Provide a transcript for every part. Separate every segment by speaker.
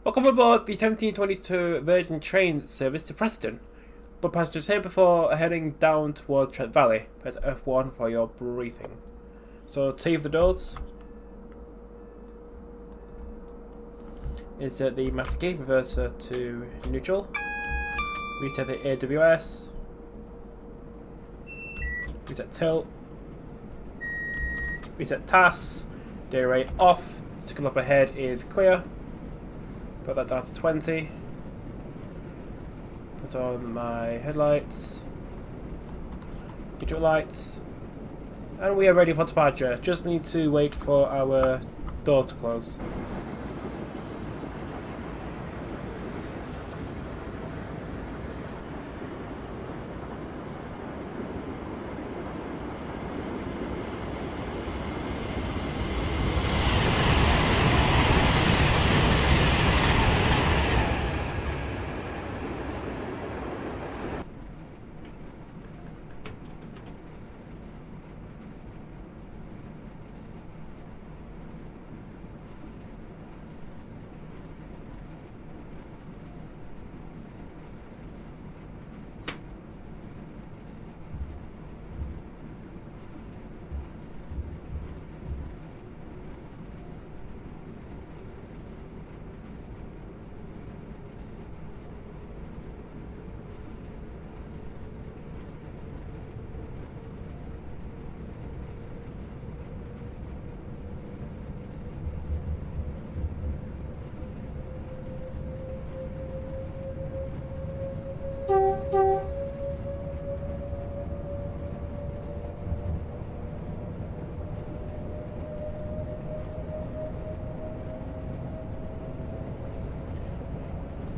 Speaker 1: Welcome aboard the 1722 Virgin train service to Preston. But passengers here before heading down towards Trent Valley. Press F1 for your briefing. So T of the doors. Insert the master key, reverser to neutral. Reset the AWS. Reset tilt. Reset TAS. Data rate off. Signal up ahead is clear. Put that down to 20. Put on my headlights. Digital lights. And we are ready for departure. Just need to wait for our door to close.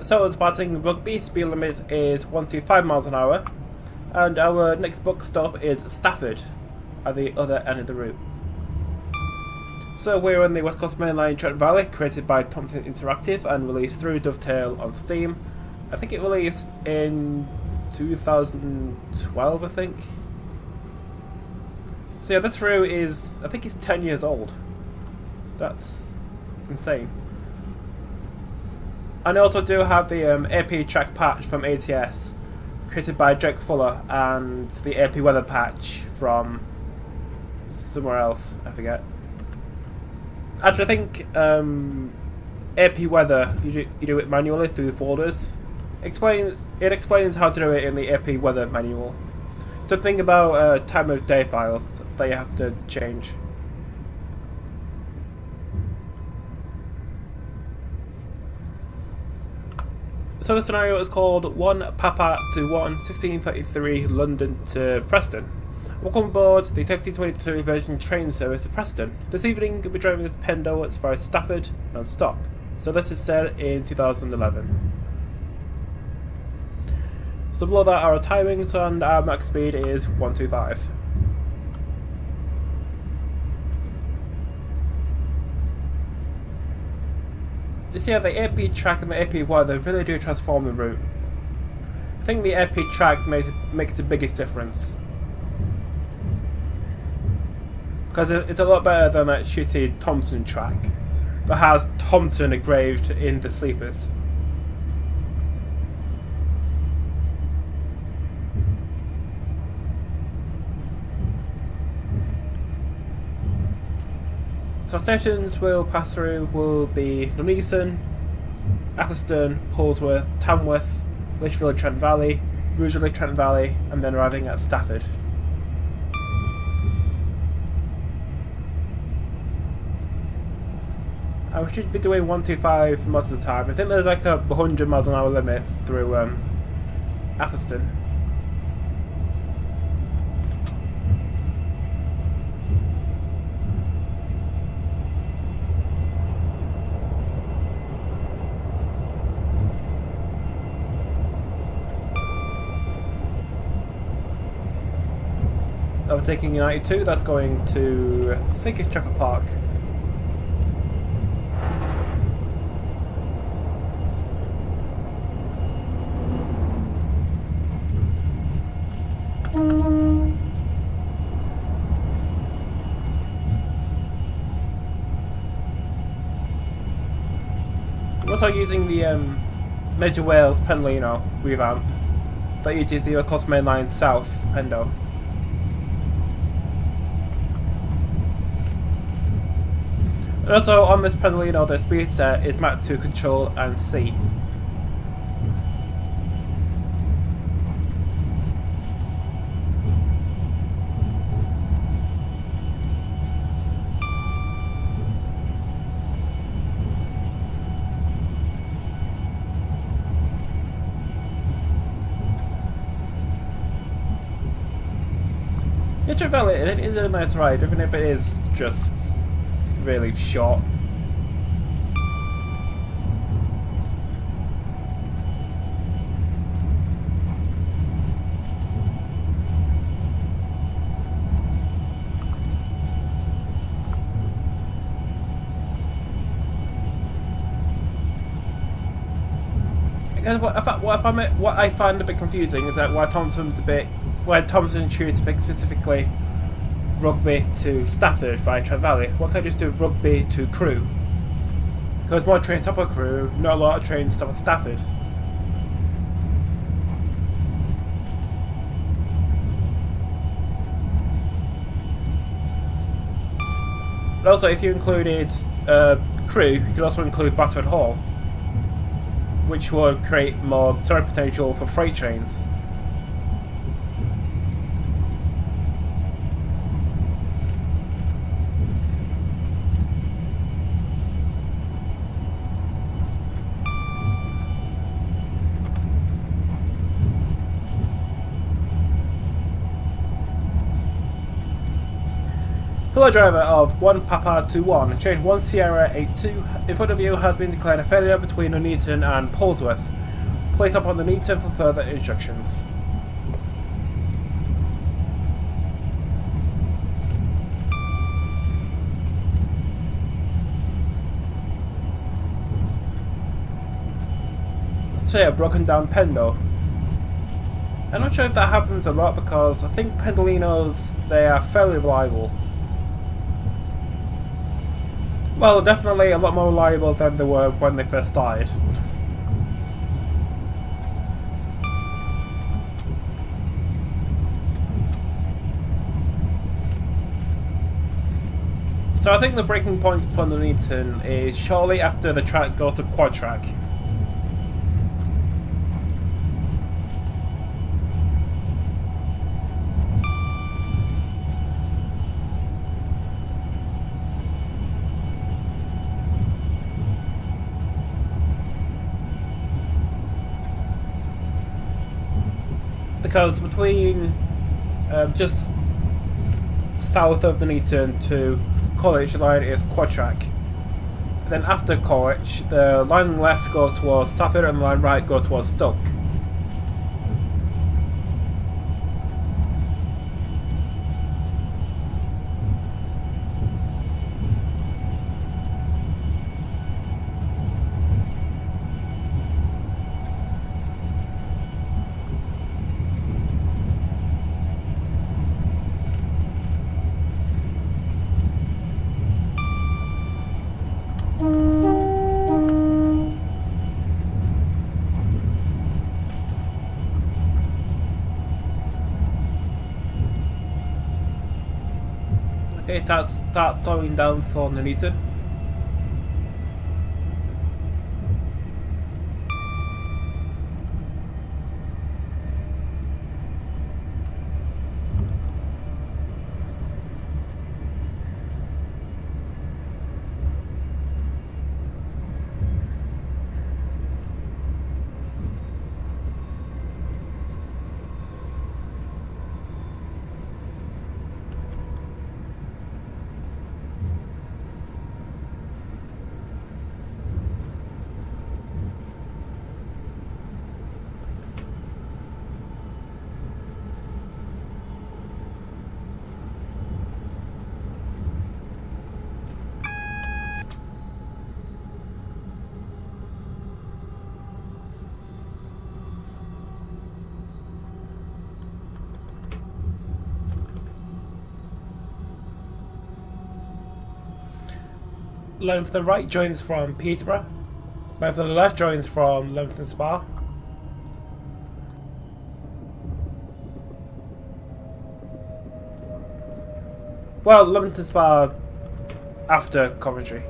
Speaker 1: So departing Rugby, speed limit is 125 miles an hour, and our next book stop is Stafford, at the other end of the route. So we're on the West Coast Main Line Trent Valley, created by Thompson Interactive and released through Dovetail on Steam. I think it released in 2012, I think. So yeah, this route is, I think it's 10 years old. That's insane. And I also do have the AP track patch from ATS, created by Jake Fuller, and the AP weather patch from somewhere else, I forget. Actually, I think AP weather, you do it manually through the folders. It explains how to do it in the AP weather manual. Something about time of day files that you have to change. So the scenario is called 1 Papa to 1 1633 London to Preston. Welcome aboard the 1622 Virgin train service to Preston. This evening we'll be driving this Pendo as far as Stafford non-stop. So this is set in 2011. So below that are our timings, and our max speed is 125. You see how the AP track and the AP weather really do transform the route. I think the AP track makes the biggest difference. Because it's a lot better than that shitty Thompson track that has Thompson engraved in the sleepers. So stations we'll pass through will be Nuneaton, Atherstone, Paulsworth, Tamworth, Lichfield Trent Valley, Rugeley Trent Valley, and then arriving at Stafford. I should be doing 125 most of the time. I think there's like a 100 miles an hour limit through Atherstone. Overtaking United 2, that's going to, I think it's Trafford Park. I'm also using the Major Wales Pendolino revamp that uses the across main line south Pendo. And also on this Pendolino, the speed set is mapped to Control and C. Trent Valley, it is a nice ride, even if it is just really short. Because what I find a bit confusing is that why Thompson chooses to pick specifically Rugby to Stafford via Trent Valley. Why can't I just do Rugby to Crewe? Because more trains stop at Crewe, not a lot of trains stop at Stafford. But also, if you included Crewe, you could also include Batford Hall, which would create more storage potential for freight trains. Hello driver of 1 Papa 21, train 1 Sierra 82, in front of you has been declared a failure between Nuneaton and Polesworth. Place up on Nuneaton for further instructions. Let's say a broken down Pendo. I'm not sure if that happens a lot because I think Pendolinos, they are fairly reliable. Well, definitely a lot more reliable than they were when they first started. So I think the breaking point for Nuneaton is shortly after the track goes to quad track. Because between just south of Nuneaton to College, the line is quad track. And then after College, the line left goes towards Stafford and the line right goes towards Stoke. Okay, start slowing down for Nuneaton. Line for the right joins from Peterborough. Going for the last joins from Leamington Spa. Well, Leamington Spa after Coventry.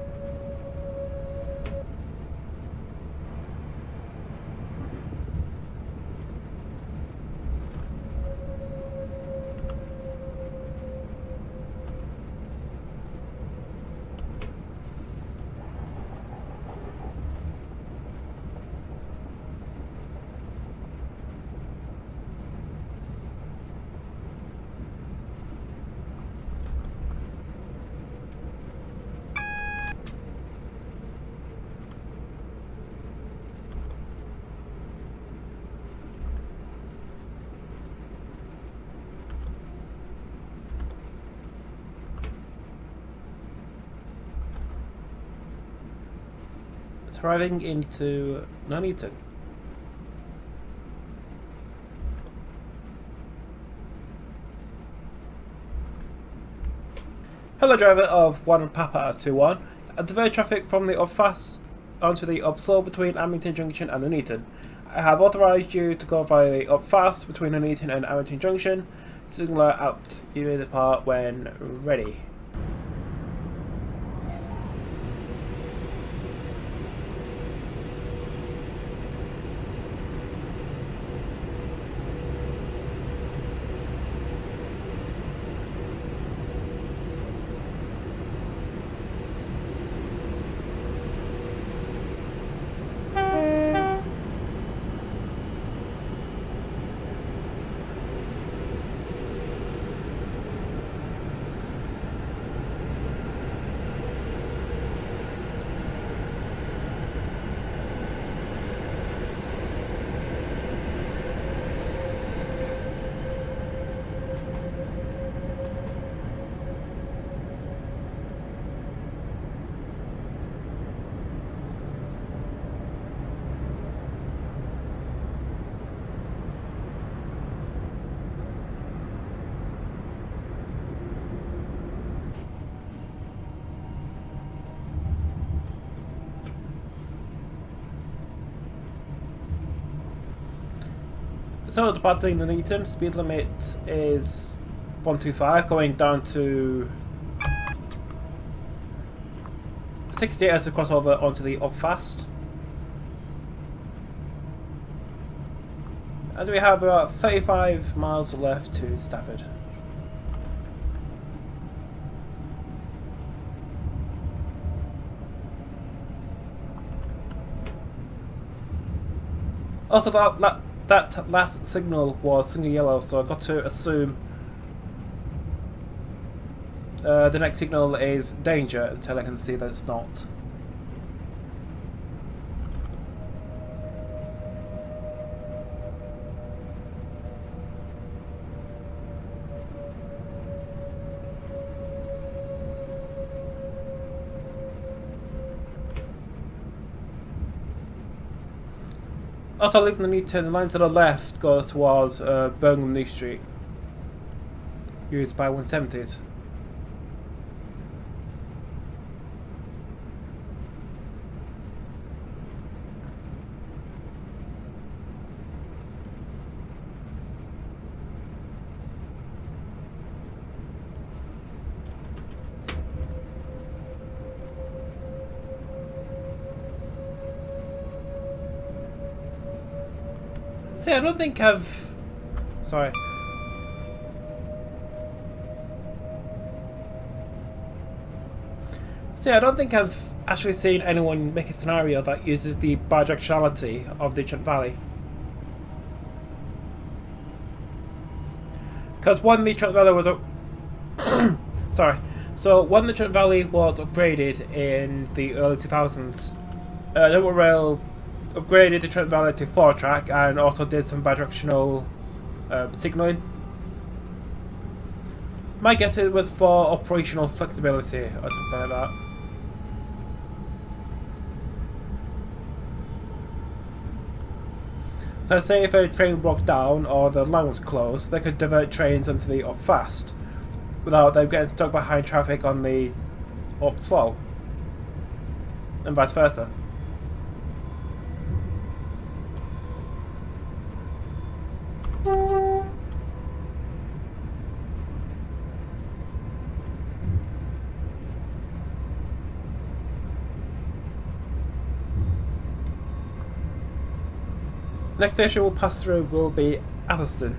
Speaker 1: Driving into Nuneaton. Hello driver of 1 Papa 21. Divert traffic from the up fast onto the up slow between Amington Junction and Nuneaton. I have authorised you to go via the up fast between Nuneaton and Amington Junction. Signaller out. You may depart when ready. So departing Nuneaton, speed limit is 125, going down to 60 as we cross over onto the up fast. And we have about 35 miles left to Stafford. Also, that last signal was single yellow, so I got to assume the next signal is danger until I can see that it's not. After leaving the Nuneaton, the line to the left goes towards Birmingham New Street, used by 170s. See, I don't think I've... Sorry. See, I don't think I've actually seen anyone make a scenario that uses the bidirectionality of the Trent Valley. Because when the Trent Valley was... Sorry. So, when the Trent Valley was upgraded in the early 2000s, Network Rail upgraded the Trent Valley to 4-track and also did some bidirectional signalling. My guess it was for operational flexibility or something like that. Let's say if a train broke down or the line was closed, they could divert trains onto the up fast without them getting stuck behind traffic on the up slow, and vice versa. Next station we'll pass through will be Atherstone.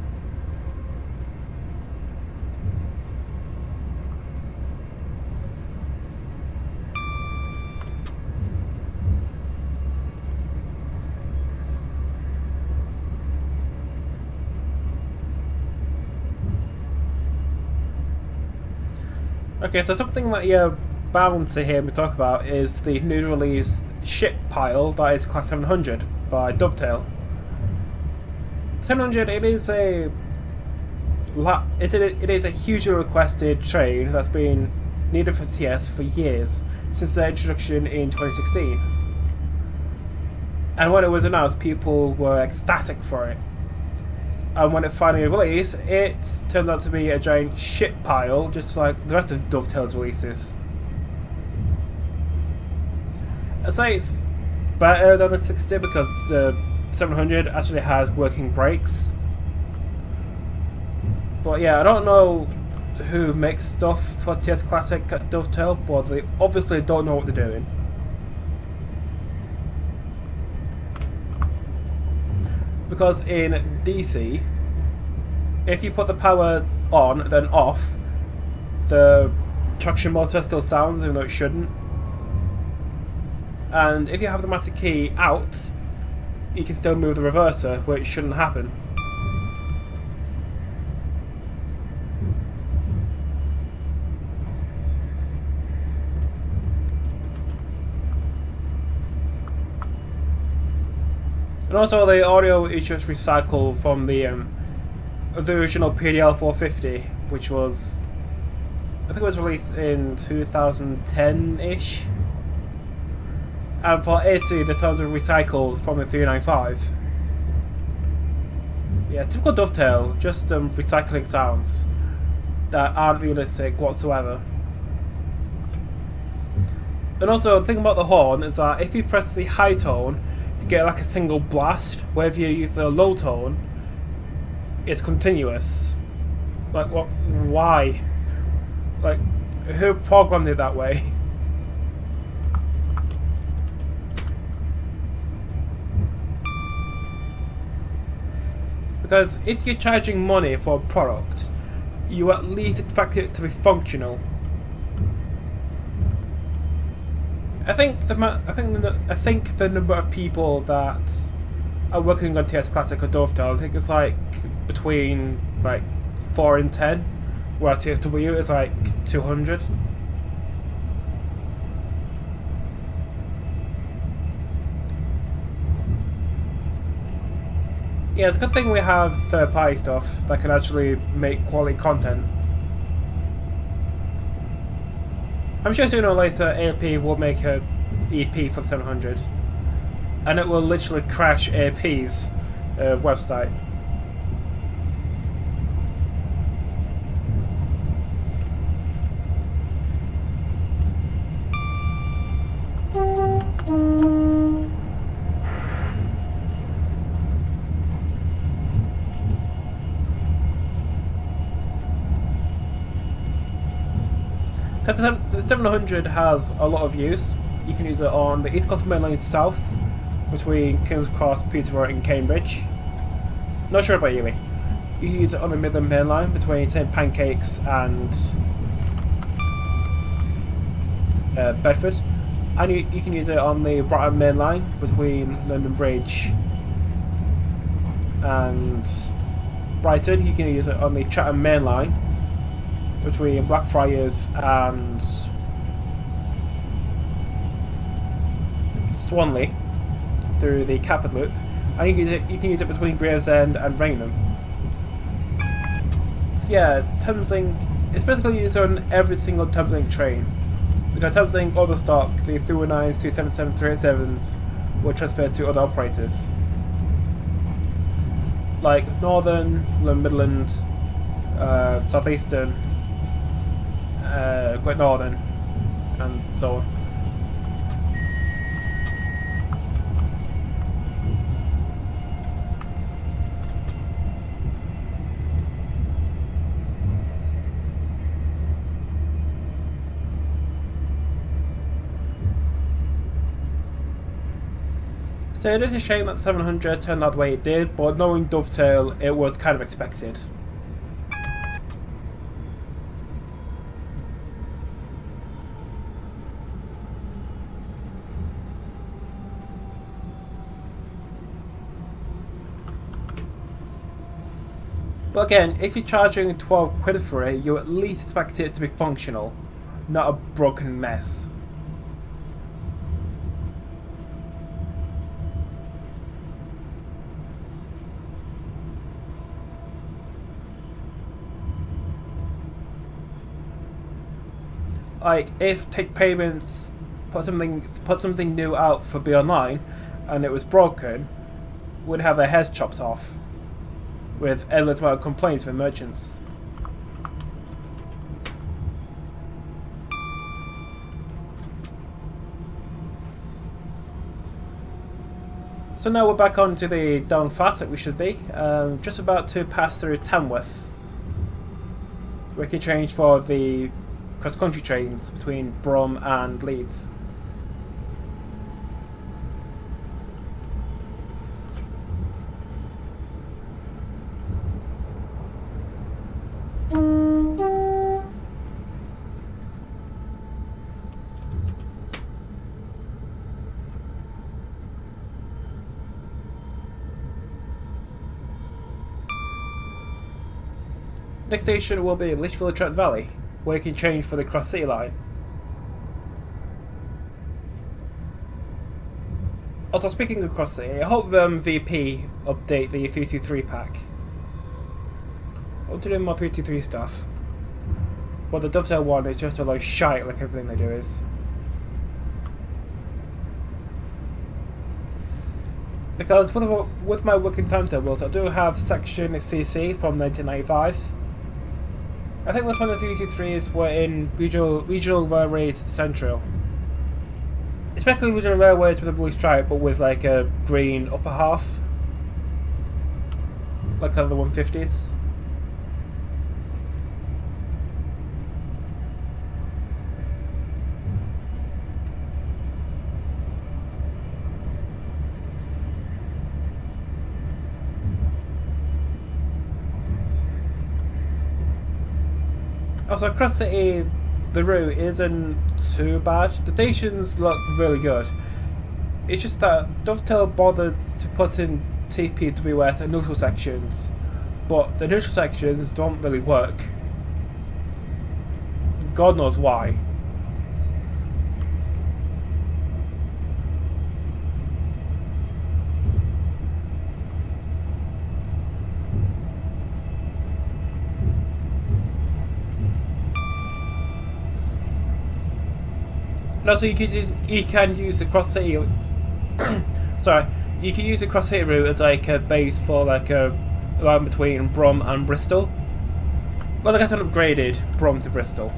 Speaker 1: Okay, so something that you're bound to hear me talk about is the new release ship pile that is Class 700 by Dovetail. 700, it is a hugely requested train that's been needed for TS for years, since their introduction in 2016. And when it was announced, people were ecstatic for it. And when it finally released, it turned out to be a giant shit pile, just like the rest of Dovetail's releases. I'd say it's better than the 60 because the 700 actually has working brakes. But yeah, I don't know who makes stuff for TS Classic at Dovetail, but they obviously don't know what they're doing. Because in DC, if you put the power on, then off, the traction motor still sounds even though it shouldn't. And if you have the master key out, you can still move the reverser, which shouldn't happen. And also the audio is just recycled from the original PDL 450, which was, I think it was released in 2010-ish. And for 80, the sounds are recycled from the 395. Yeah, typical Dovetail, just recycling sounds that aren't realistic whatsoever. And also, the thing about the horn is that if you press the high tone, you get like a single blast, where if you use the low tone, it's continuous. Like, what? Why? Like, who programmed it that way? Because if you're charging money for a product, you at least expect it to be functional. I think the number of people that are working on TS Classic or Dovetail, I think it's like between like 4 and 10, whereas TSW is like 200. Yeah, it's a good thing we have third-party stuff that can actually make quality content. I'm sure sooner or later ALP will make an EP for 700, and it will literally crash ALP's website. The 700 has a lot of use. You can use it on the East Coast Main Line South, between King's Cross, Peterborough and Cambridge. Not sure about Ely. You can use it on the Midland Main Line, between St Pancakes and Bedford. And you can use it on the Brighton Main Line, between London Bridge and Brighton. You can use it on the Chatham Main Line, between Blackfriars and Swanley through the Catford Loop, and you can use it between Gravesend and Rainham. So yeah, Thameslink, it's basically used on every single Thameslink train, because Thameslink overstock, the 319s, 277, 387s were transferred to other operators like Northern, Midland, Southeastern, Great Northern, and so on. So it is a shame that 700 turned out the way it did, but knowing Dovetail, it was kind of expected. But again, if you're charging 12 quid for it, you at least expect it to be functional, not a broken mess. Like, if Take Payments put something new out for Be Online and it was broken, would have their heads chopped off, with endless amount of complaints from merchants. So now we're back onto the down fast like we should be. Just about to pass through Tamworth. We can change for the cross-country trains between Brum and Leeds. Next station will be Lichfield Trent Valley, where you can change for the Cross City line. Also, speaking of Cross City, I hope VP update the 323 pack. I want to do more 323 stuff, but the Dovetail one is just a lot of shite like everything they do is. Because with my working timetables, I do have section CC from 1995. I think that's when the 323s were in regional railways central. Especially regional railways with a blue stripe, but with like a green upper half, like on the 150s. Also, Cross City, the route isn't too bad. The stations look really good. It's just that Dovetail bothered to put in TPWS at neutral sections, but the neutral sections don't really work. God knows why. And also, you can use the Cross City. Sorry, you can use the Cross City route as like a base for like a line between Brum and Bristol. Well, like I said, upgraded Brum to Bristol.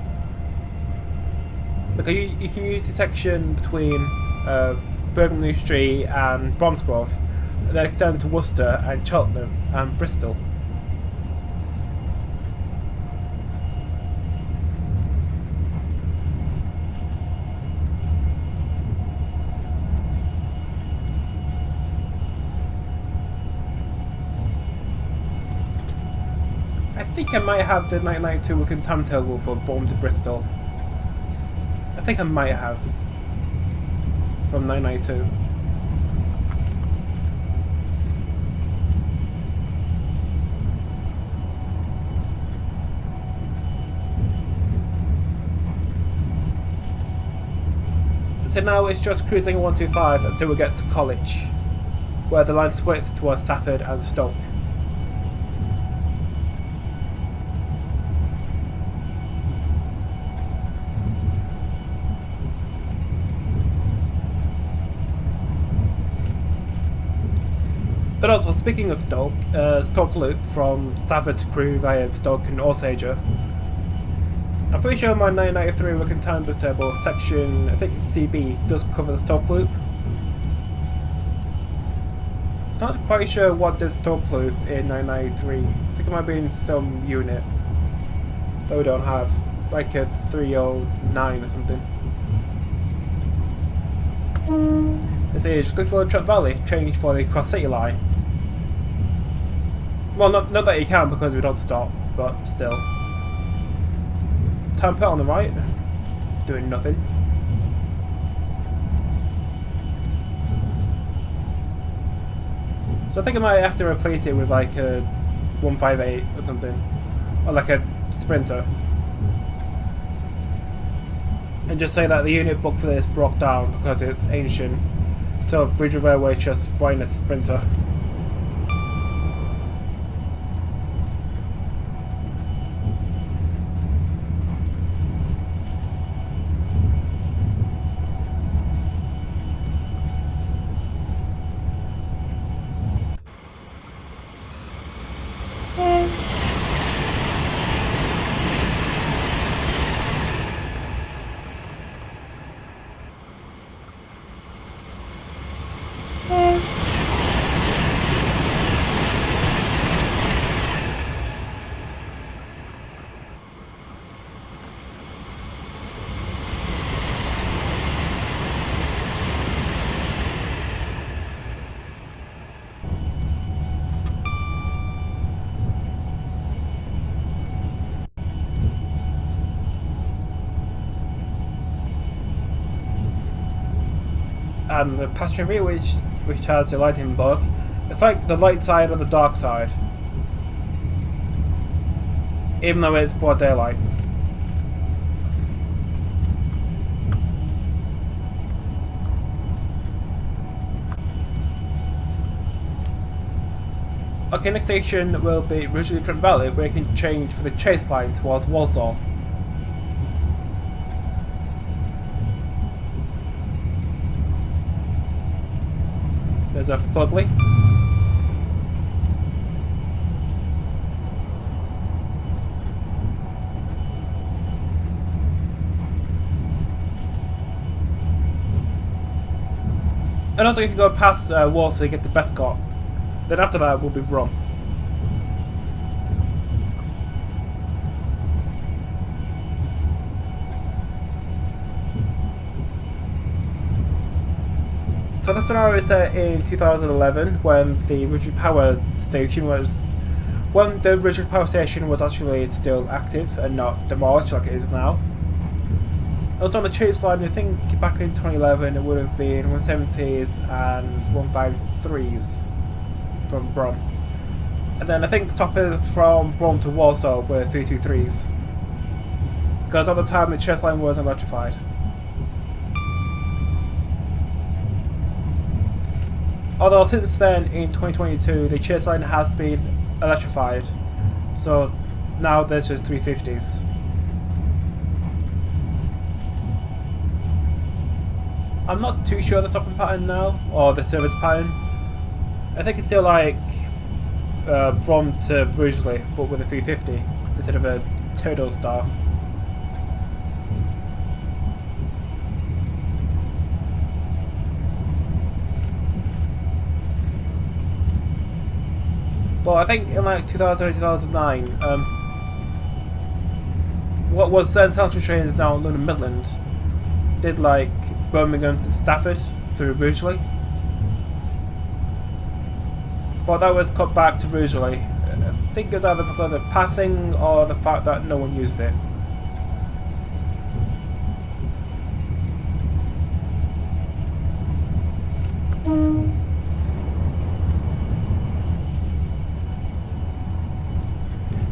Speaker 1: Because you can use the section between Birmingham Street and Bromsgrove, and then extend to Worcester and Cheltenham and Bristol. I think I might have the 1992 working timetable for Brum to Bristol. I think I might have from 1992. So now it's just cruising 125 until we get to College, where the line splits towards Stafford and Stoke. But also, speaking of Stoke, Stoke Loop from Stafford to Crewe via Stoke and Osage. I'm pretty sure my 1993 working times table section, I think it's CB, does cover the Stoke Loop. Not quite sure what does Stoke Loop in 1993. I think it might be in some unit that we don't have, like a 309 or something. This is WCML Trent Valley, change for the Cross City line. Well, not that you can because we don't stop, but still. Time put on the right, doing nothing. So I think I might have to replace it with like a 158 or something, or like a Sprinter. And just say that the unit book for this broke down because it's ancient, so Bridge of Railway just buying a Sprinter. And the passenger view, which has the lighting bug, it's like the light side of the dark side, even though it's broad daylight. Okay, next station will be Rugby Trent Valley, where you can change for the chase line towards Walsall. There's a fugly. And also if you go past Walsall you get the Bescott. Then after that will be Brum. So the scenario is set in 2011 when the Rugby Power Station was actually still active and not demolished like it is now. Also on the chase line, I think back in 2011 it would have been 170s and 153s from Brum. And then I think stoppers from Brum to Walsall were 323s. Because at the time the chase line wasn't electrified. Although since then, in 2022, the chase line has been electrified, so now there's just 350s. I'm not too sure the stopping pattern now, or the service pattern. I think it's still like Brum to Rugeley, but with a 350 instead of a Turtle Star. Well, I think in like 2008, 2009, what was then Central Trains now London Midland did like Birmingham to Stafford through Rugeley. But that was cut back to Rugeley. I think it was either because of pathing or the fact that no one used it.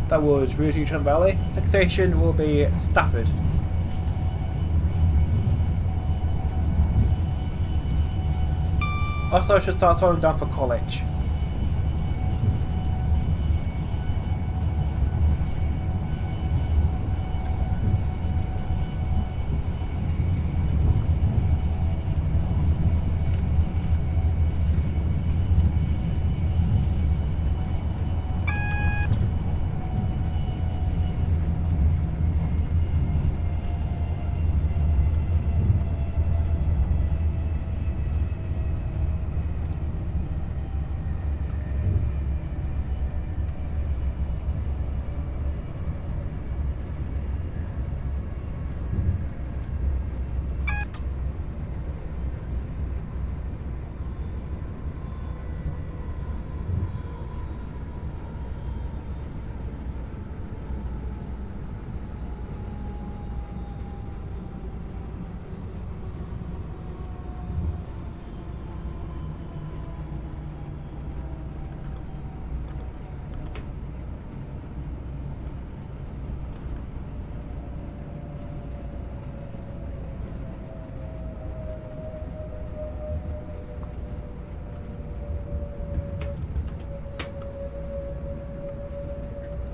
Speaker 1: That was Rugby Trent Valley. Next station will be Stafford. Also, I should start slowing down for college.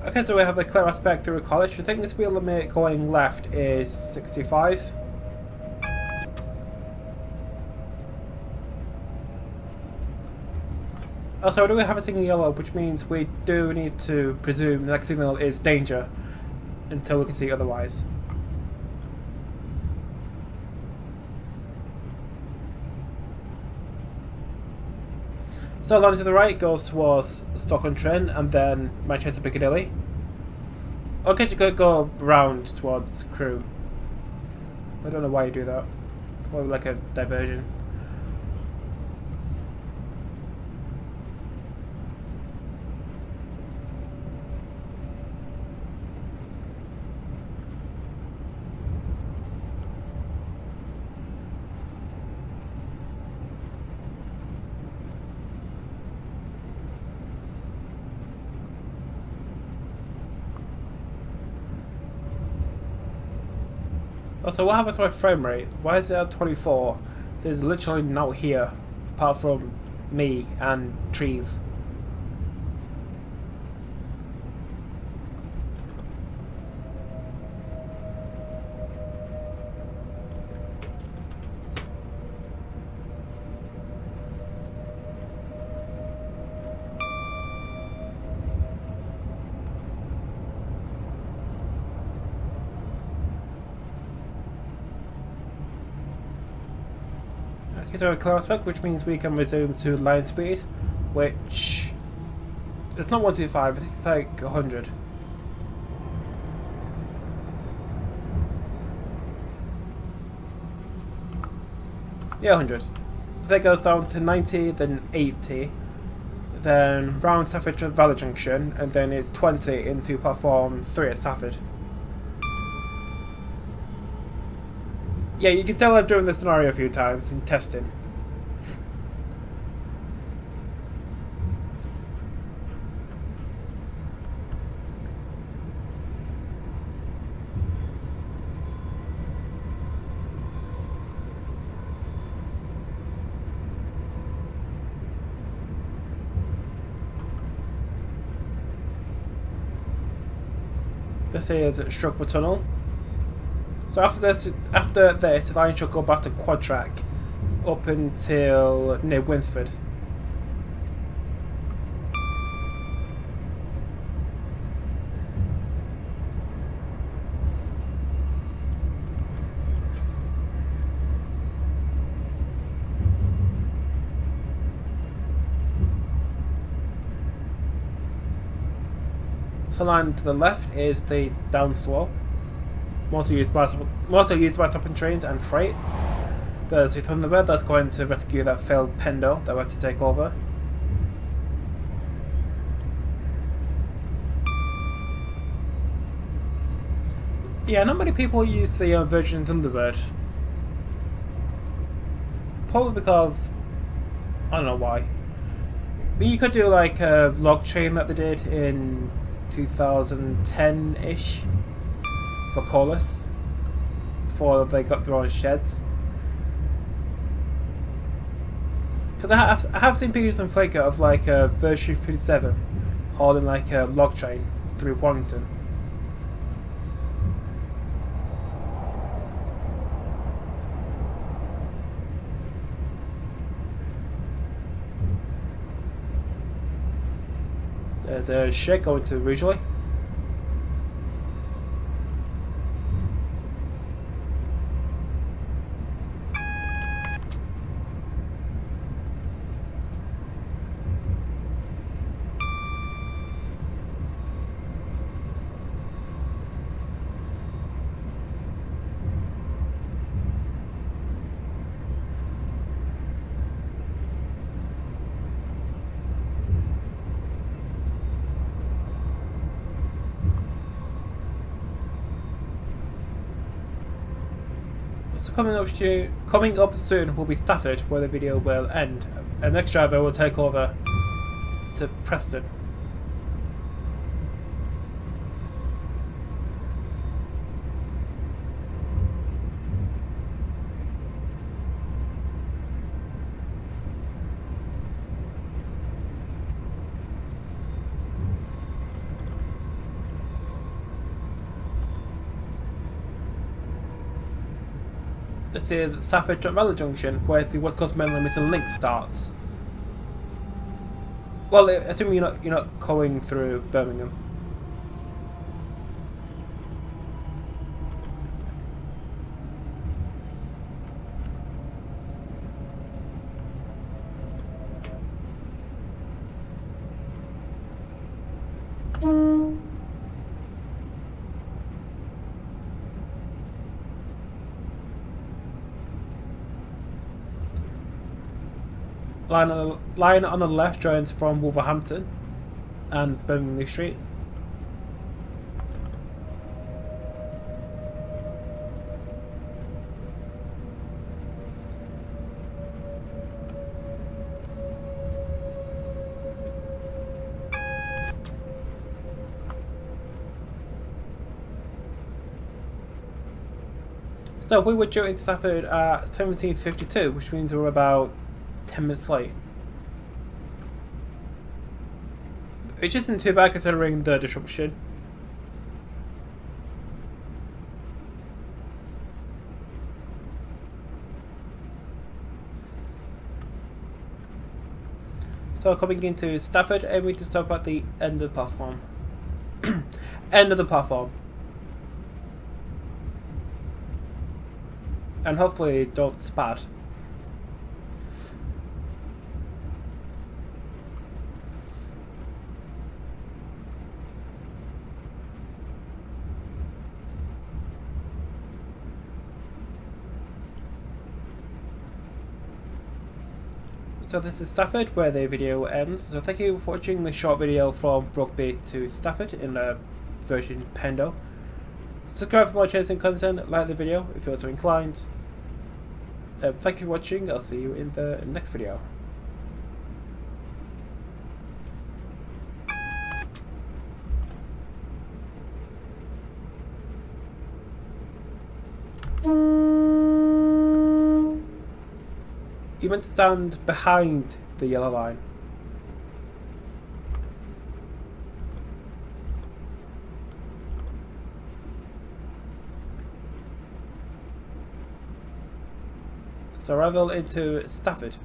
Speaker 1: Okay, so we have the clear aspect through college. I think the speed limit going left is 65. Also, do we have a signal yellow, which means we do need to presume the next signal is danger until we can see otherwise. So line to the right goes towards Stoke-on-Trent and then Manchester Piccadilly. Okay, you could go round towards Crewe. I don't know why you do that. Probably like a diversion. Also, what happened to my frame rate? Why is it at 24? There's literally no here, apart from me and trees. Okay, so a clear aspect, which means we can resume to line speed, which it's not 125, I think it's like 100. Yeah, 100. If it goes down to 90, then 80, then round Stafford Trent Valley Junction, and then it's 20 into platform 3 at Stafford. Yeah, you can tell I've driven this scenario a few times in testing. This is Shrubwood Tunnel. So after this, the line should go back to quad track up until near Winsford. The line to the left is the down slope. Mostly used by top-end trains and freight. There's the Thunderbird that's going to rescue that failed Pendo that we had to take over. Yeah, not many people use the Virgin Thunderbird. Probably because I don't know why. But you could do like a log train that they did in 2010-ish. For Corliss before they got their own sheds. Because I have seen pictures on Flickr of like a version 57 hauling like a log train through Warrington. There's a shed going to Ridgely. So coming up soon will be Stafford, where the video will end. And next driver will take over to Preston. This is Stafford Trent Valley Junction, where the West Coast Main Line Missing Link starts. Well, assuming you're not going through Birmingham. Line on the left joins from Wolverhampton and Birmingham Street. So we were due into Stafford at 17:52, which means we're about 10 minutes late. Which isn't too bad considering the disruption. So coming into Stafford, and we just stop at the end of the platform. End of the platform. And hopefully don't spat. So this is Stafford, where the video ends. So thank you for watching the short video from Rugby to Stafford in the version Pendo. Subscribe for more chasing content, like the video if you're so inclined. Thank you for watching, I'll see you in the next video. You meant to stand behind the yellow line. So arrival into Stafford.